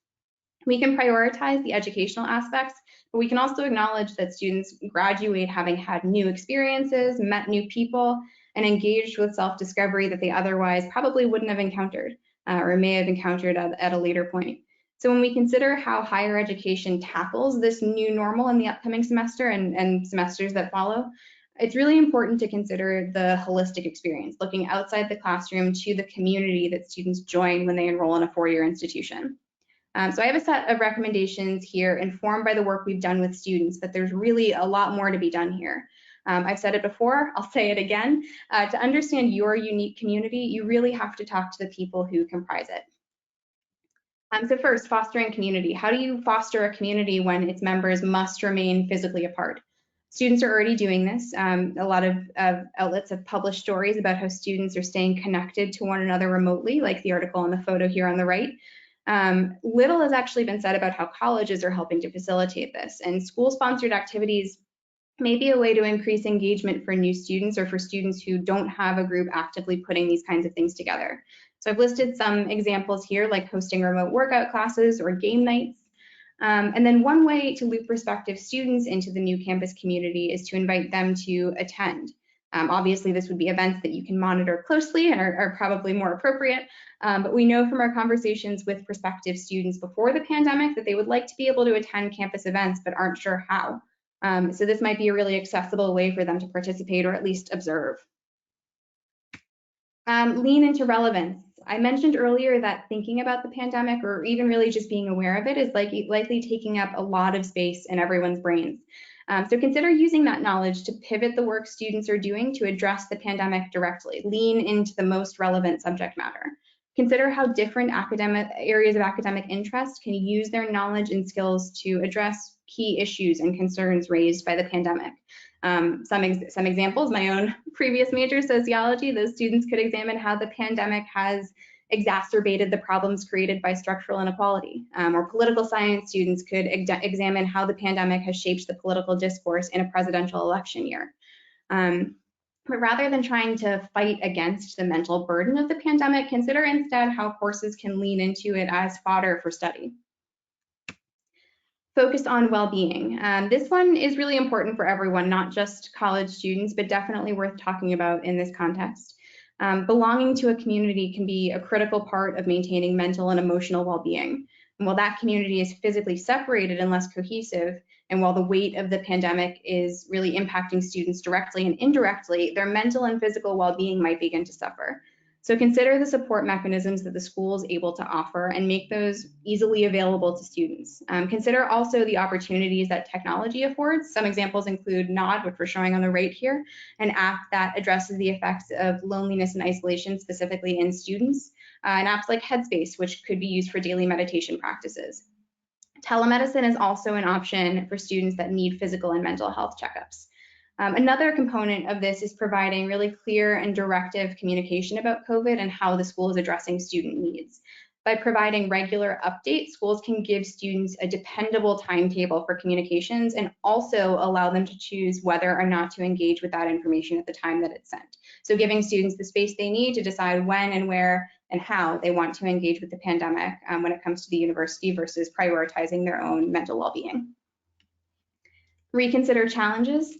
We can prioritize the educational aspects, but we can also acknowledge that students graduate having had new experiences, met new people, and engaged with self-discovery that they otherwise probably wouldn't have encountered or may have encountered at a later point. So when we consider how higher education tackles this new normal in the upcoming semester and semesters that follow, it's really important to consider the holistic experience, looking outside the classroom to the community that students join when they enroll in a four-year institution. So I have a set of recommendations here informed by the work we've done with students, but there's really a lot more to be done here. I've said it before, I'll say it again. To understand your unique community, you really have to talk to the people who comprise it. So first, fostering community. How do you foster a community when its members must remain physically apart? Students are already doing this. A lot of outlets have published stories about how students are staying connected to one another remotely, like the article in the photo here on the right. Little has actually been said about how colleges are helping to facilitate this, and school-sponsored activities may be a way to increase engagement for new students or for students who don't have a group actively putting these kinds of things together. So I've listed some examples here, like hosting remote workout classes or game nights. And then one way to loop prospective students into the new campus community is to invite them to attend. Obviously, this would be events that you can monitor closely and are probably more appropriate, but we know from our conversations with prospective students before the pandemic that they would like to be able to attend campus events but aren't sure how. So this might be a really accessible way for them to participate or at least observe. Lean into relevance. I mentioned earlier that thinking about the pandemic or even really just being aware of it is likely taking up a lot of space in everyone's brains. So consider using that knowledge to pivot the work students are doing to address the pandemic directly. Lean into the most relevant subject matter. Consider how different areas of academic interest can use their knowledge and skills to address key issues and concerns raised by the pandemic. Some examples, my own previous major, sociology, those students could examine how the pandemic has exacerbated the problems created by structural inequality. Or political science students could examine how the pandemic has shaped the political discourse in a presidential election year. But rather than trying to fight against the mental burden of the pandemic, consider instead how courses can lean into it as fodder for study. Focus on well-being. This one is really important for everyone, not just college students, but definitely worth talking about in this context. Belonging to a community can be a critical part of maintaining mental and emotional well-being. And while that community is physically separated and less cohesive, and while the weight of the pandemic is really impacting students directly and indirectly, their mental and physical well-being might begin to suffer. So consider the support mechanisms that the school is able to offer and make those easily available to students. Consider also the opportunities that technology affords. Some examples include Nod, which we're showing on the right here, an app that addresses the effects of loneliness and isolation specifically in students, and apps like Headspace, which could be used for daily meditation practices. Telemedicine is also an option for students that need physical and mental health checkups. Another component of this is providing really clear and directive communication about COVID and how the school is addressing student needs. By providing regular updates, schools can give students a dependable timetable for communications and also allow them to choose whether or not to engage with that information at the time that it's sent. So giving students the space they need to decide when and where and how they want to engage with the pandemic when it comes to the university versus prioritizing their own mental well-being. Reconsider challenges.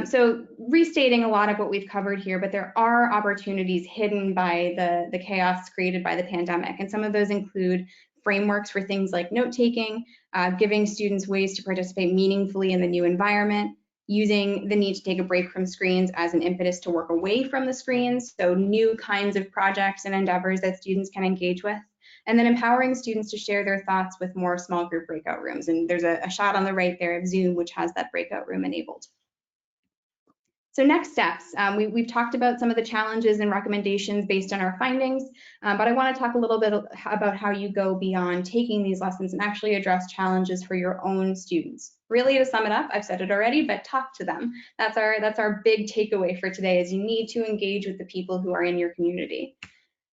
So restating a lot of what we've covered here, but there are opportunities hidden by the chaos created by the pandemic. And some of those include frameworks for things like note-taking, giving students ways to participate meaningfully in the new environment, using the need to take a break from screens as an impetus to work away from the screens, so new kinds of projects and endeavors that students can engage with, and then empowering students to share their thoughts with more small group breakout rooms. And there's a shot on the right there of Zoom, which has that breakout room enabled. So next steps, we've talked about some of the challenges and recommendations based on our findings, but I want to talk a little bit about how you go beyond taking these lessons and actually address challenges for your own students. Really, to sum it up, I've said it already, but talk to them. That's our big takeaway for today, is you need to engage with the people who are in your community.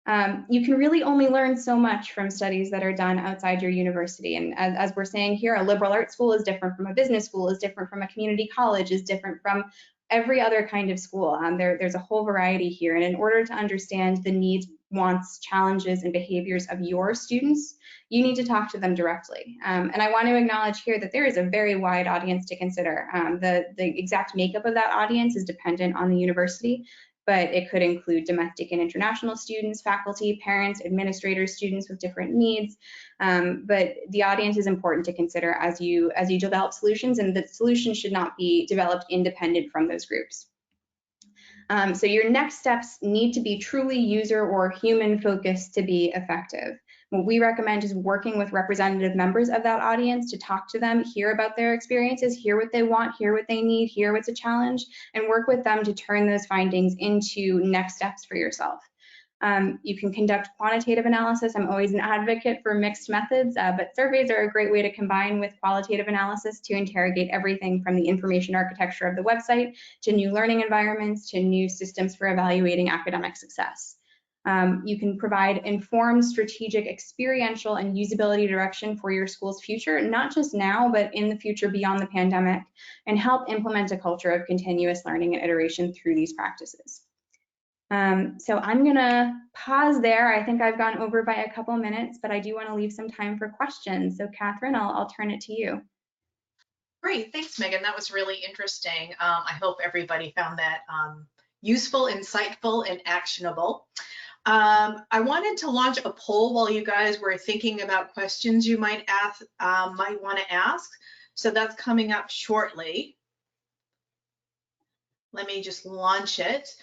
You can really only learn so much from studies that are done outside your university. And as we're saying here, a liberal arts school is different from a business school, is different from a community college, is different from every other kind of school. There's a whole variety here. And in order to understand the needs, wants, challenges, and behaviors of your students, you need to talk to them directly. And I want to acknowledge here that there is a very wide audience to consider. The exact makeup of that audience is dependent on the university, but it could include domestic and international students, faculty, parents, administrators, students with different needs. But the audience is important to consider as you develop solutions, and the solutions should not be developed independent from those groups. So your next steps need to be truly user or human focused to be effective. What we recommend is working with representative members of that audience to talk to them, hear about their experiences, hear what they want, hear what they need, hear what's a challenge, and work with them to turn those findings into next steps for yourself. You can conduct quantitative analysis. I'm always an advocate for mixed methods, but surveys are a great way to combine with qualitative analysis to interrogate everything from the information architecture of the website to new learning environments to new systems for evaluating academic success. You can provide informed, strategic, experiential, and usability direction for your school's future, not just now, but in the future beyond the pandemic, and help implement a culture of continuous learning and iteration through these practices. So I'm gonna pause there. I think I've gone over by a couple minutes, but I do want to leave some time for questions. So Catherine, I'll turn it to you. Great, thanks, Megan. That was really interesting. I hope everybody found that useful, insightful, and actionable. I wanted to launch a poll while you guys were thinking about questions you might want to ask. So that's coming up shortly. Let me just launch it.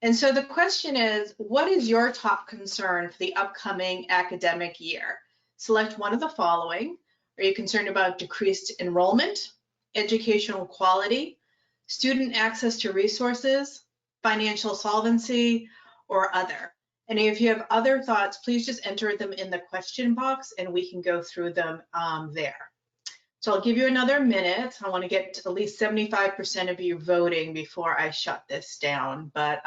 And so the question is, what is your top concern for the upcoming academic year? Select one of the following. Are you concerned about decreased enrollment, educational quality, student access to resources, financial solvency, or other? And if you have other thoughts, please just enter them in the question box and we can go through them there. So I'll give you another minute. I want to get to at least 75% of you voting before I shut this down. But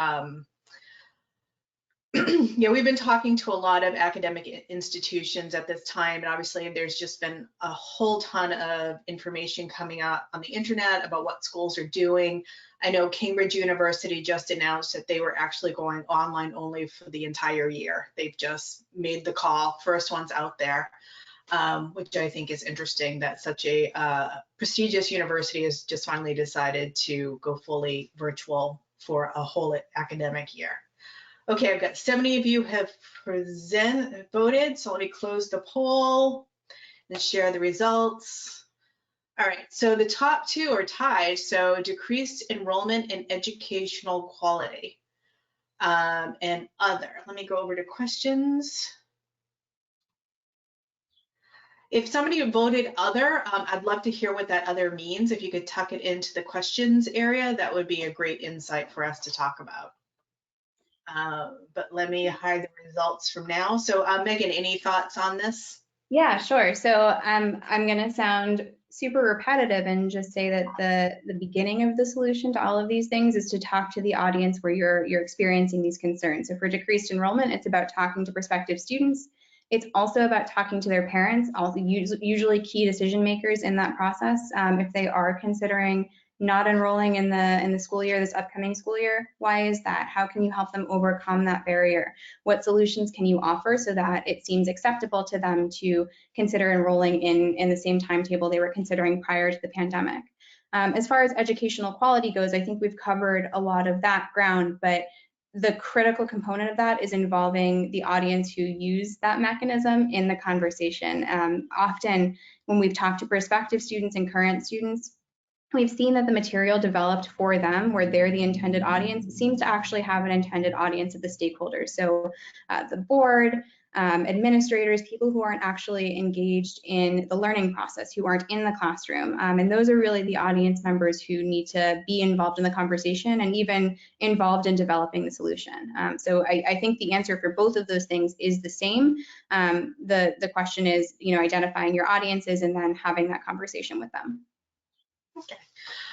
yeah, we've been talking to a lot of academic institutions at this time, and obviously there's just been a whole ton of information coming out on the internet about what schools are doing. I know Cambridge University just announced that they were actually going online only for the entire year. They've just made the call, first ones out there. Which I think is interesting that such a prestigious university has just finally decided to go fully virtual for a whole academic year. Okay, I've got 70 of you have voted, so let me close the poll and share the results. All right, so the top two are tied, so decreased enrollment and educational quality and other. Let me go over to questions. If somebody voted other, I'd love to hear what that other means. If you could tuck it into the questions area, that would be a great insight for us to talk about. But let me hide the results from now. So Megan, any thoughts on this? Yeah, sure. So I'm going to sound super repetitive and just say that the beginning of the solution to all of these things is to talk to the audience where you're experiencing these concerns. So for decreased enrollment, it's about talking to prospective students. It's also about talking to their parents, also usually key decision makers in that process. If they are considering not enrolling in the school year, this upcoming school year, why is that? How can you help them overcome that barrier? What solutions can you offer so that it seems acceptable to them to consider enrolling in the same timetable they were considering prior to the pandemic? As far as educational quality goes, I think we've covered a lot of that ground, but the critical component of that is involving the audience who use that mechanism in the conversation. Often when we've talked to prospective students and current students, we've seen that the material developed for them, where they're the intended audience, seems to actually have an intended audience of the stakeholders. So the board, administrators, people who aren't actually engaged in the learning process, who aren't in the classroom. And those are really the audience members who need to be involved in the conversation and even involved in developing the solution. So I think the answer for both of those things is the same. The question is, identifying your audiences and then having that conversation with them. Okay.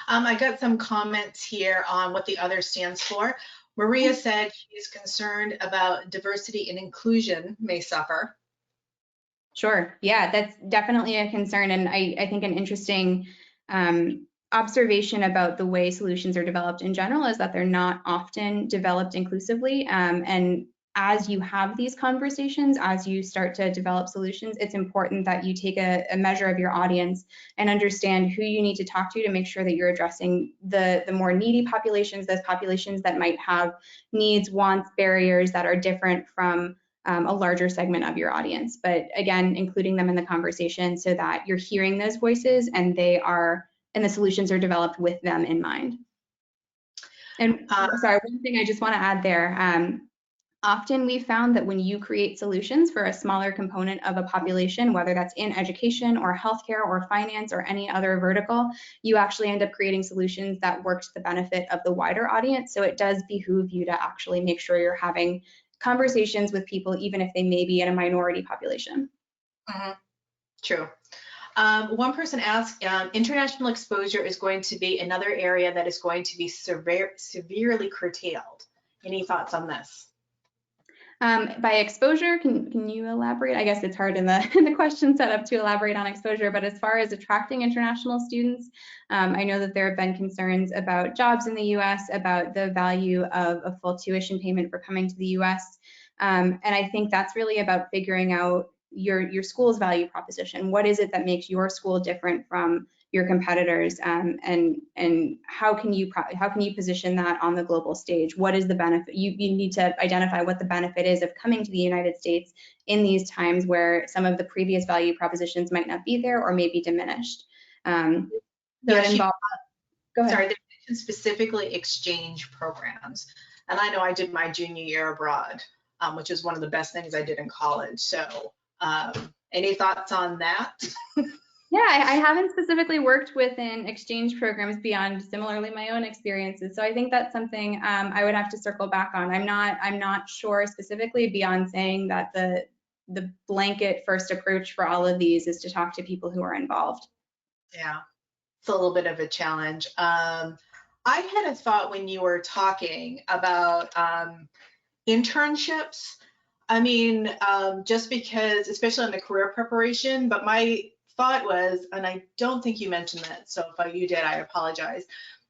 I got some comments here on what the other stands for. Maria said she's concerned about diversity and inclusion may suffer. Sure. Yeah, that's definitely a concern. And I think an interesting observation about the way solutions are developed in general is that they're not often developed inclusively. And as you have these conversations, as you start to develop solutions, it's important that you take a measure of your audience and understand who you need to talk to make sure that you're addressing the more needy populations, those populations that might have needs, wants, barriers that are different from a larger segment of your audience. But again, including them in the conversation so that you're hearing those voices and the solutions are developed with them in mind. And sorry, one thing I just want to add there. Often we found that when you create solutions for a smaller component of a population, whether that's in education or healthcare or finance or any other vertical, you actually end up creating solutions that work to the benefit of the wider audience. So it does behoove you to actually make sure you're having conversations with people, even if they may be in a minority population. True. One person asked, international exposure is going to be another area that is going to be severely curtailed. Any thoughts on this? By exposure, can you elaborate? I guess it's hard in the question setup to elaborate on exposure, but as far as attracting international students, I know that there have been concerns about jobs in the US, about the value of a full tuition payment for coming to the US. And I think that's really about figuring out your school's value proposition. What is it that makes your school different from your competitors, and how can you position that on the global stage? What is the benefit? You need to identify what the benefit is of coming to the United States in these times where some of the previous value propositions might not be there or may be diminished. Go ahead. Sorry, they mentioned specifically exchange programs, and I know I did my junior year abroad, which is one of the best things I did in college. So, any thoughts on that? Yeah, I haven't specifically worked within exchange programs beyond similarly my own experiences. So I think that's something I would have to circle back on. I'm not sure specifically beyond saying that the blanket first approach for all of these is to talk to people who are involved. Yeah, it's a little bit of a challenge. I had a thought when you were talking about internships. I mean, just because, especially in the career preparation, but my thought was, and I don't think you mentioned that, so if you did, I apologize,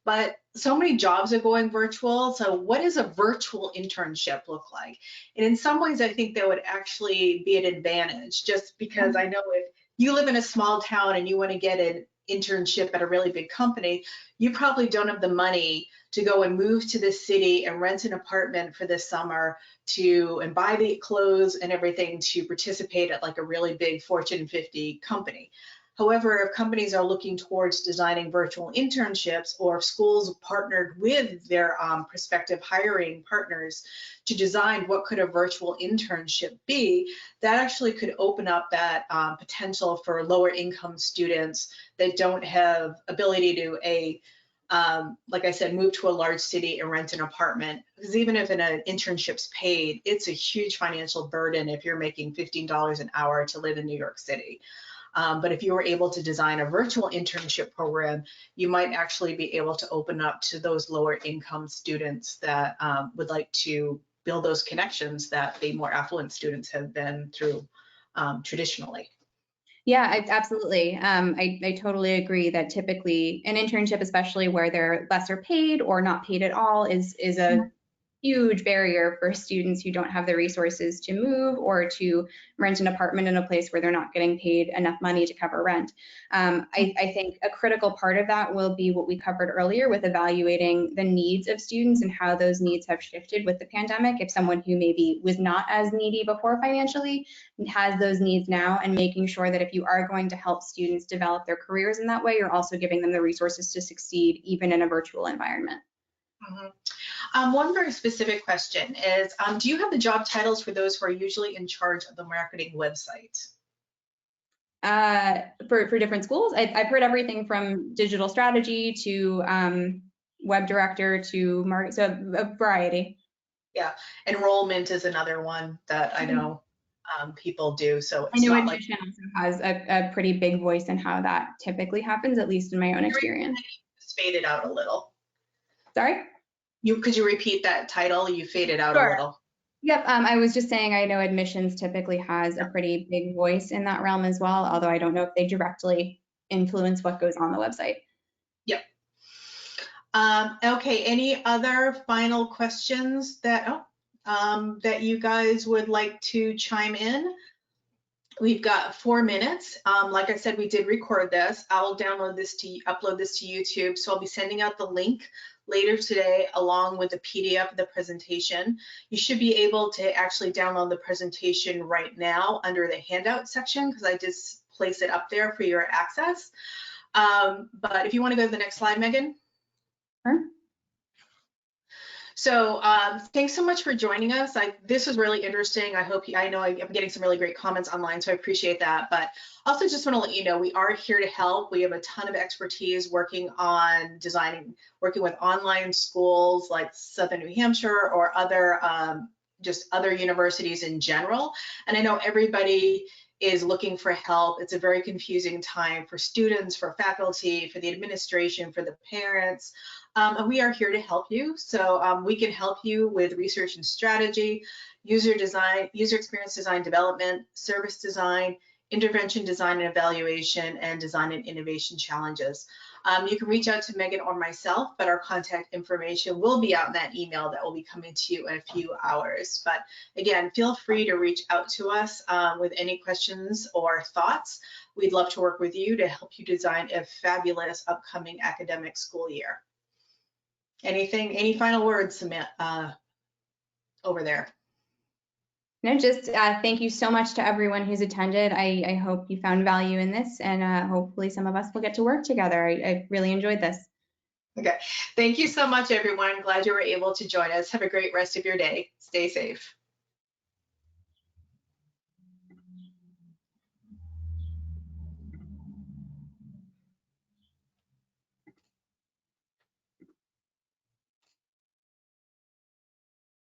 but so many jobs are going virtual. So what does a virtual internship look like? And in some ways, I think that would actually be an advantage, just because I know if you live in a small town and you want to get an internship at a really big company, you probably don't have the money to go and move to the city and rent an apartment for this summer and buy the clothes and everything to participate at like a really big Fortune 50 company. However, if companies are looking towards designing virtual internships, or if schools partnered with their prospective hiring partners to design what could a virtual internship be, that actually could open up that potential for lower income students that don't have ability to like I said, move to a large city and rent an apartment. Because even if an internship's paid, it's a huge financial burden if you're making $15 an hour to live in New York City. But if you were able to design a virtual internship program, you might actually be able to open up to those lower income students that would like to build those connections that the more affluent students have been through traditionally. Yeah, absolutely. I totally agree that typically an internship, especially where they're lesser paid or not paid at all, is a huge barrier for students who don't have the resources to move or to rent an apartment in a place where they're not getting paid enough money to cover rent. I think a critical part of that will be what we covered earlier with evaluating the needs of students and how those needs have shifted with the pandemic. If someone who maybe was not as needy before financially has those needs now, and making sure that if you are going to help students develop their careers in that way, you're also giving them the resources to succeed even in a virtual environment. One very specific question is, do you have the job titles for those who are usually in charge of the marketing website? For different schools, I've heard everything from digital strategy to web director to market, so a variety. Yeah, enrollment is another one that I know people do. So it's I know not like admission also has a pretty big voice in how that typically happens, at least in my own experience. it's faded out a little. Sorry? Could you repeat that title? You faded out a Sure. little. Yep, I was just saying I know admissions typically has a pretty big voice in that realm as well, although I don't know if they directly influence what goes on the website. Yep. Okay, any other final questions that you guys would like to chime in? We've got 4 minutes. Like I said, we did record this. I'll upload this to YouTube. So I'll be sending out the link later today along with the PDF of the presentation. You should be able to actually download the presentation right now under the handout section because I just place it up there for your access. But if you want to go to the next slide, Megan. Sure. So thanks so much for joining us. This was really interesting. I know I'm getting some really great comments online, so I appreciate that. But also just want to let you know, we are here to help. We have a ton of expertise working with online schools like Southern New Hampshire or other other universities in general. And I know everybody is looking for help. It's a very confusing time for students, for faculty, for the administration, for the parents. And we are here to help you. So we can help you with research and strategy, user design, user experience design development, service design, intervention design and evaluation, and design and innovation challenges. You can reach out to Megan or myself, but our contact information will be out in that email that will be coming to you in a few hours. But again, feel free to reach out to us with any questions or thoughts. We'd love to work with you to help you design a fabulous upcoming academic school year. Any final words, Samantha, over there? No, just thank you so much to everyone who's attended. I hope you found value in this, and hopefully some of us will get to work together. I really enjoyed this. Okay, thank you so much, everyone. Glad you were able to join us. Have a great rest of your day. Stay safe.